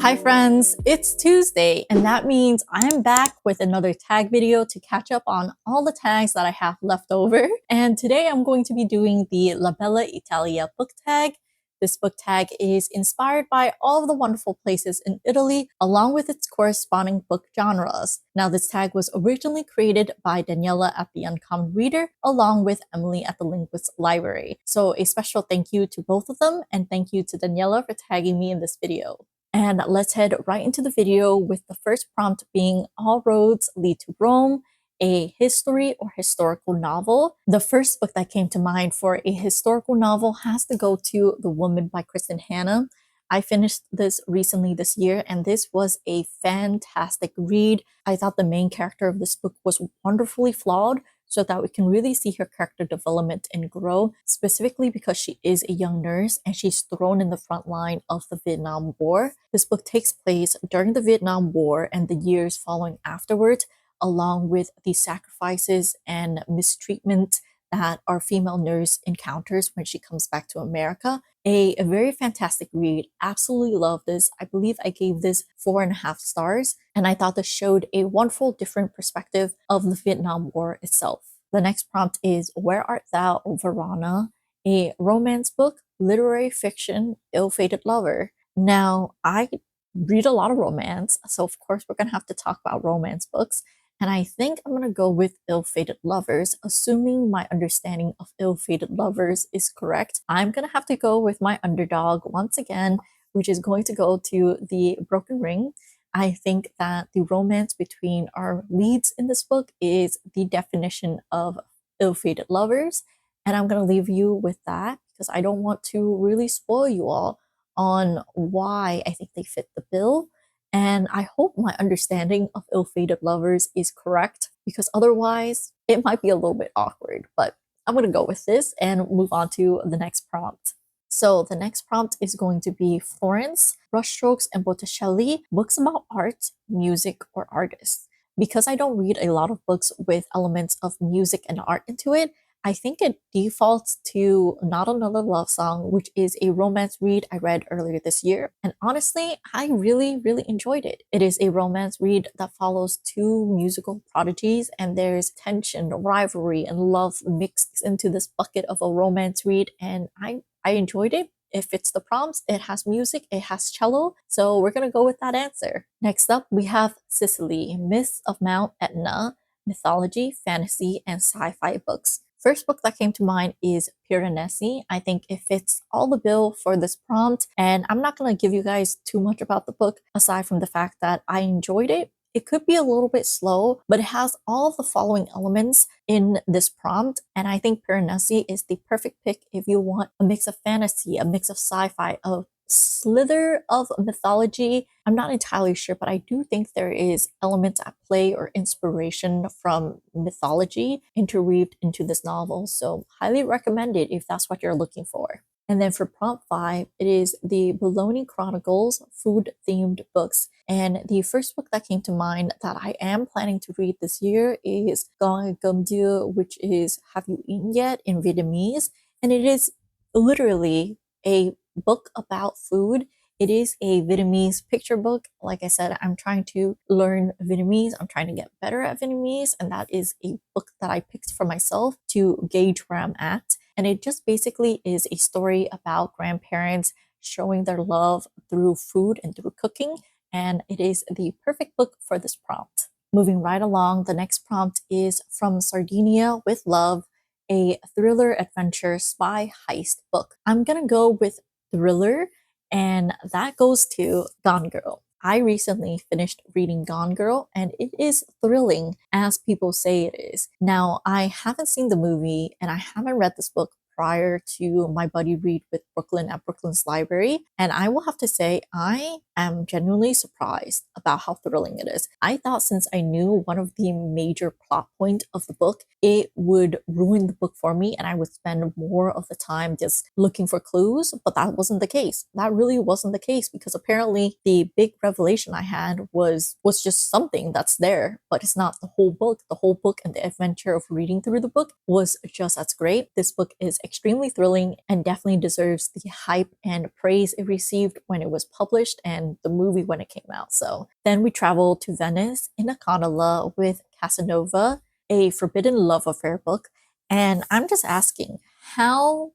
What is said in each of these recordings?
Hi friends, it's Tuesday and that means I'm back with another tag video to catch up on all the tags that I have left over. And today I'm going to be doing the La Bella Italia book tag. This book tag is inspired by all of the wonderful places in Italy along with its corresponding book genres. Now this tag was originally created by Daniela at The Uncommon Reader along with Emily at the Linguist Library. So a special thank you to both of them and thank you to Daniela for tagging me in this video. And let's head right into the video with the first prompt being All Roads Lead to Rome, a history or historical novel. The first book that came to mind for a historical novel has to go to The Woman by Kristen Hanna. I finished this recently this year and this was a fantastic read. I thought the main character of this book was wonderfully flawed, so that we can really see her character development and grow, specifically because she is a young nurse and she's thrown in the front line of the Vietnam War. This book takes place during the Vietnam War and the years following afterwards, along with the sacrifices and mistreatment that our female nurse encounters when she comes back to America. A very fantastic read. Absolutely love this. I believe I gave this 4.5 stars, and I thought this showed a wonderful different perspective of the Vietnam War itself. The next prompt is Where Art Thou, Verona? A romance book, literary fiction, ill-fated lover. Now, I read a lot of romance, so of course we're gonna have to talk about romance books. And I think I'm gonna go with Ill-Fated Lovers, assuming my understanding of Ill-Fated Lovers is correct. I'm gonna have to go with my underdog once again, which is going to go to The Broken Ring. I think that the romance between our leads in this book is the definition of Ill-Fated Lovers, and I'm gonna leave you with that because I don't want to really spoil you all on why I think they fit the bill. And I hope my understanding of Ill-Fated Lovers is correct, because otherwise it might be a little bit awkward. But I'm going to go with this and move on to the next prompt. So the next prompt is going to be Florence, Brushstrokes and Botticelli, books about art, music, or artists. Because I don't read a lot of books with elements of music and art into it, I think it defaults to Not Another Love Song, which is a romance read I read earlier this year. And honestly, I really enjoyed it. It is a romance read that follows two musical prodigies, and there's tension, rivalry, and love mixed into this bucket of a romance read, and I enjoyed it. It fits the prompts, it has music, it has cello, so we're gonna go with that answer. Next up, we have Sicily, Myths of Mount Etna, mythology, fantasy, and sci-fi books. First book that came to mind is Piranesi. I think it fits all the bill for this prompt, and I'm not going to give you guys too much about the book aside from the fact that I enjoyed it. It could be a little bit slow, but it has all of the following elements in this prompt, and I think Piranesi is the perfect pick if you want a mix of fantasy, a mix of sci-fi, a slither of mythology. I'm not entirely sure, but I do think there is elements at play or inspiration from mythology interweaved into this novel, so highly recommend it if that's what you're looking for. And then for prompt 5, it is the Bologna Chronicles food-themed books. And the first book that came to mind that I am planning to read this year is Gong Gum Dieu, which is Have You Eaten Yet in Vietnamese. And it is literally a book about food. It is a Vietnamese picture book. Like I said, I'm trying to learn Vietnamese. I'm trying to get better at Vietnamese, and that is a book that I picked for myself to gauge where I'm at. And it just basically is a story about grandparents showing their love through food and through cooking, and it is the perfect book for this prompt. Moving right along, the next prompt is From Sardinia with Love, a thriller adventure spy heist book. I'm gonna go with thriller, and that goes to Gone Girl. I recently finished reading Gone Girl, and it is thrilling as people say it is. Now, I haven't seen the movie, and I haven't read this book prior to my buddy read with Brooklyn at Brooklyn's Library, and I will have to say I am genuinely surprised about how thrilling it is. I thought since I knew one of the major plot points of the book, it would ruin the book for me and I would spend more of the time just looking for clues, but that wasn't the case. That really wasn't the case, because apparently the big revelation I had was just something that's there, but it's not the whole book. The whole book and the adventure of reading through the book was just as great. This book is extremely thrilling and definitely deserves the hype and praise it received when it was published and the movie when it came out. So then we travel to Venice in a gondola with Casanova, a forbidden love affair book. And I'm just asking, how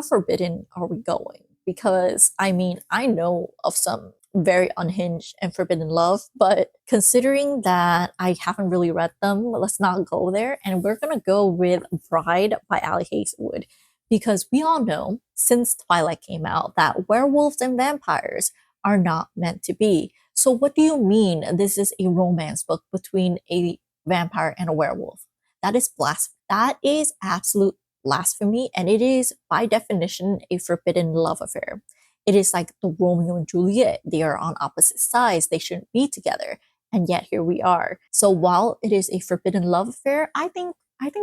forbidden are we going? Because I mean, I know of some very unhinged and forbidden love, but considering that I haven't really read them, let's not go there. And we're gonna go with Bride by Ali Hazelwood, because we all know since Twilight came out that werewolves and vampires are not meant to be. So what do you mean this is a romance book between a vampire and a werewolf? That is blasphemy. That is absolute blasphemy, and it is by definition a forbidden love affair. It is like the Romeo and Juliet. They are on opposite sides. They shouldn't be together. And yet here we are. So while it is a forbidden love affair, I think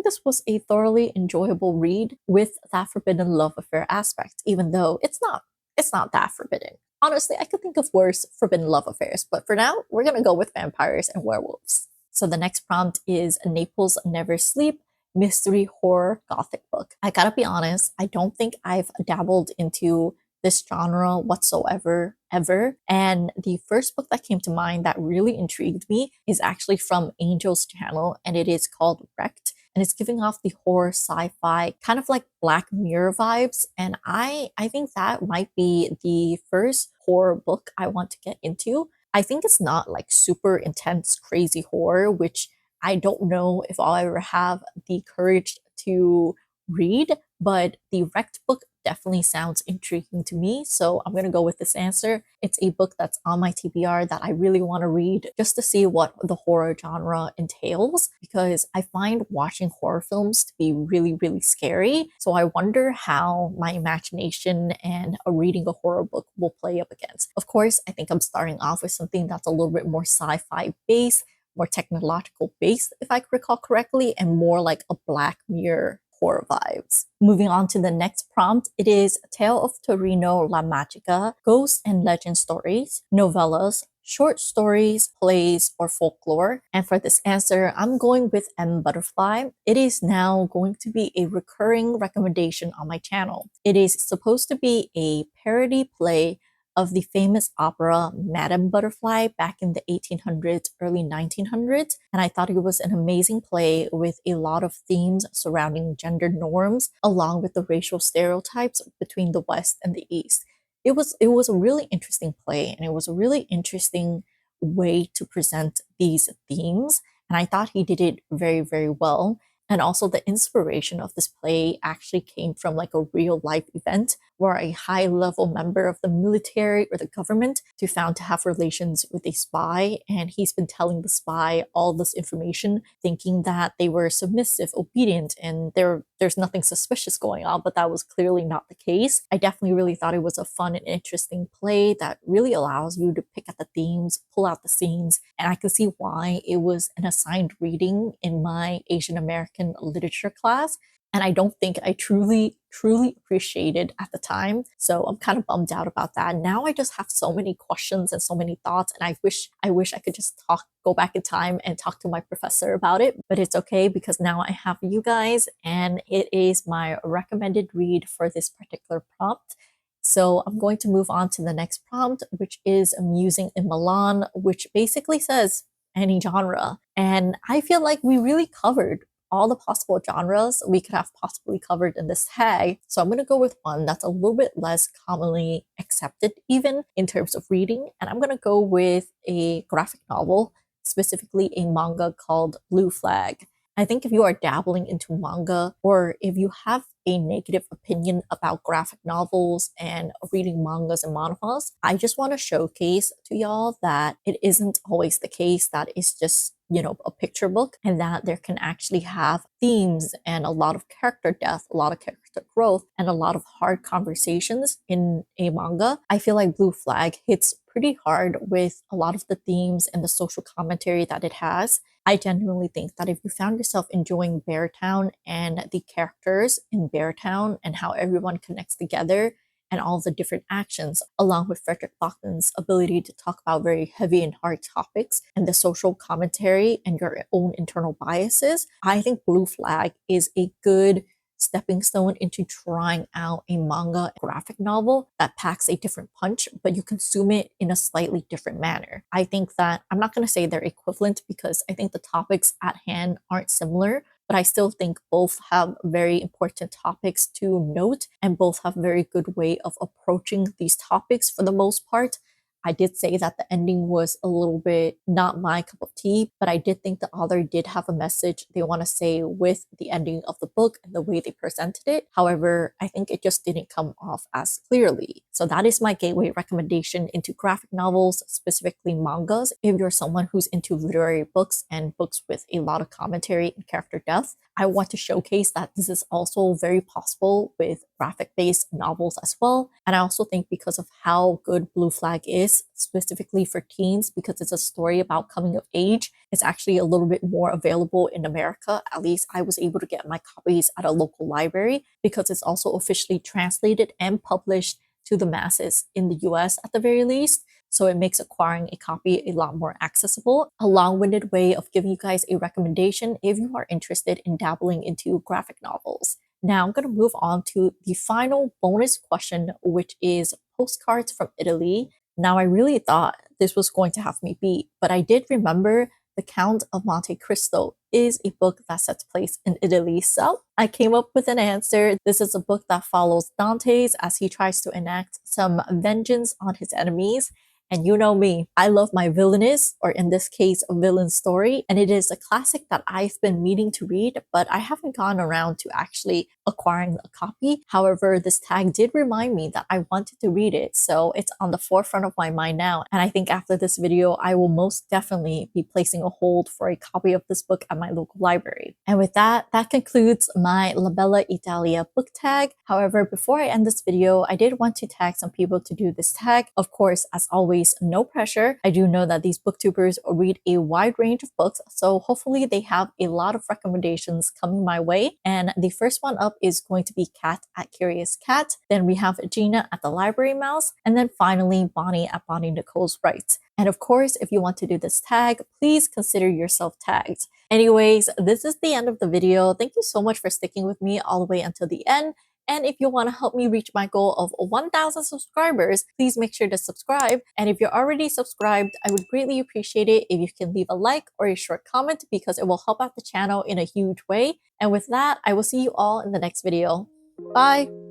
this was a thoroughly enjoyable read with that forbidden love affair aspect, even though it's not that forbidden. Honestly, I could think of worse forbidden love affairs, but for now, we're gonna go with vampires and werewolves. So the next prompt is Naples Never Sleep, mystery horror gothic book. I gotta be honest, I don't think I've dabbled into this genre whatsoever ever. And the first book that came to mind that really intrigued me is actually from Angel's channel, and it is called Wrecked. And it's giving off the horror sci-fi, kind of like Black Mirror vibes. And I think that might be the first horror book I want to get into. I think it's not like super intense, crazy horror, which I don't know if I'll ever have the courage to read, but the Wrecked book definitely sounds intriguing to me. So I'm going to go with this answer. It's a book that's on my TBR that I really want to read just to see what the horror genre entails, because I find watching horror films to be really, really scary. So I wonder how my imagination and reading a horror book will play up against. Of course, I think I'm starting off with something that's a little bit more sci-fi based, more technological based, if I recall correctly, and more like a Black Mirror horror vibes. Moving on to the next prompt, it is Tale of Torino La Magica, Ghosts and Legend Stories, Novellas, Short Stories, Plays, or Folklore. And for this answer, I'm going with M. Butterfly. It is now going to be a recurring recommendation on my channel. It is supposed to be a parody play of the famous opera Madame Butterfly back in the 1800s, early 1900s. And I thought it was an amazing play with a lot of themes surrounding gender norms, along with the racial stereotypes between the West and the East. It was a really interesting play, and it was a really interesting way to present these themes. And I thought he did it very, very well. And also the inspiration of this play actually came from like a real life event where a high level member of the military or the government to found to have relations with a spy. And he's been telling the spy all this information, thinking that they were submissive, obedient, and there's nothing suspicious going on, but that was clearly not the case. I definitely really thought it was a fun and interesting play that really allows you to pick at the themes, pull out the scenes, and I can see why it was an assigned reading in my Asian American literature class. And I don't think I truly, truly appreciated at the time. So I'm kind of bummed out about that. Now I just have so many questions and so many thoughts, and I wish I could just go back in time and talk to my professor about it. But it's okay because now I have you guys, and it is my recommended read for this particular prompt. So I'm going to move on to the next prompt, which is Amusing in Milan, which basically says any genre. And I feel like we really covered all the possible genres we could have possibly covered in this tag. So I'm going to go with one that's a little bit less commonly accepted, even in terms of reading. And I'm going to go with a graphic novel, specifically a manga called Blue Flag. I think if you are dabbling into manga, or if you have a negative opinion about graphic novels and reading mangas and manhwas, I just want to showcase to y'all that it isn't always the case that it's just, a picture book, and that there can actually have themes and a lot of character depth, a lot of character growth, and a lot of hard conversations in a manga. I feel like Blue Flag hits pretty hard with a lot of the themes and the social commentary that it has. I genuinely think that if you found yourself enjoying Beartown and the characters in Beartown and how everyone connects together and all the different actions, along with Frederick Bachman's ability to talk about very heavy and hard topics and the social commentary and your own internal biases, I think Blue Flag is a good stepping stone into trying out a manga graphic novel that packs a different punch, but you consume it in a slightly different manner. I think that I'm not going to say they're equivalent because I think the topics at hand aren't similar, but I still think both have very important topics to note and both have very good way of approaching these topics for the most part. I did say that the ending was a little bit not my cup of tea, but I did think the author did have a message they want to say with the ending of the book and the way they presented it. However, I think it just didn't come off as clearly. So that is my gateway recommendation into graphic novels, specifically mangas. If you're someone who's into literary books and books with a lot of commentary and character depth, I want to showcase that this is also very possible with graphic-based novels as well. And I also think because of how good Blue Flag is, specifically for teens, because it's a story about coming of age, it's actually a little bit more available in America. At least I was able to get my copies at a local library because it's also officially translated and published to the masses in the US at the very least. So it makes acquiring a copy a lot more accessible. A long-winded way of giving you guys a recommendation if you are interested in dabbling into graphic novels. Now I'm going to move on to the final bonus question, which is postcards from Italy. Now I really thought this was going to have me beat, but I did remember The Count of Monte Cristo is a book that sets place in Italy. So I came up with an answer. This is a book that follows Dante's as he tries to enact some vengeance on his enemies. And you know me, I love my villainous, or in this case, a villain story. And it is a classic that I've been meaning to read, but I haven't gone around to actually acquiring a copy. However, this tag did remind me that I wanted to read it. So it's on the forefront of my mind now. And I think after this video, I will most definitely be placing a hold for a copy of this book at my local library. And with that, that concludes my La Bella Italia book tag. However, before I end this video, I did want to tag some people to do this tag. Of course, as always, no pressure. I do know that these booktubers read a wide range of books, so hopefully they have a lot of recommendations coming my way. And the first one up is going to be Kat at Curious Cat. Then we have Gina at the Library Mouse, and then finally Bonnie at Bonnie Nicole's Writes. And of course, if you want to do this tag, please consider yourself tagged. Anyways, this is the end of the video. Thank you so much for sticking with me all the way until the end. And if you want to help me reach my goal of 1,000 subscribers, please make sure to subscribe. And if you're already subscribed, I would greatly appreciate it if you can leave a like or a short comment because it will help out the channel in a huge way. And with that, I will see you all in the next video. Bye!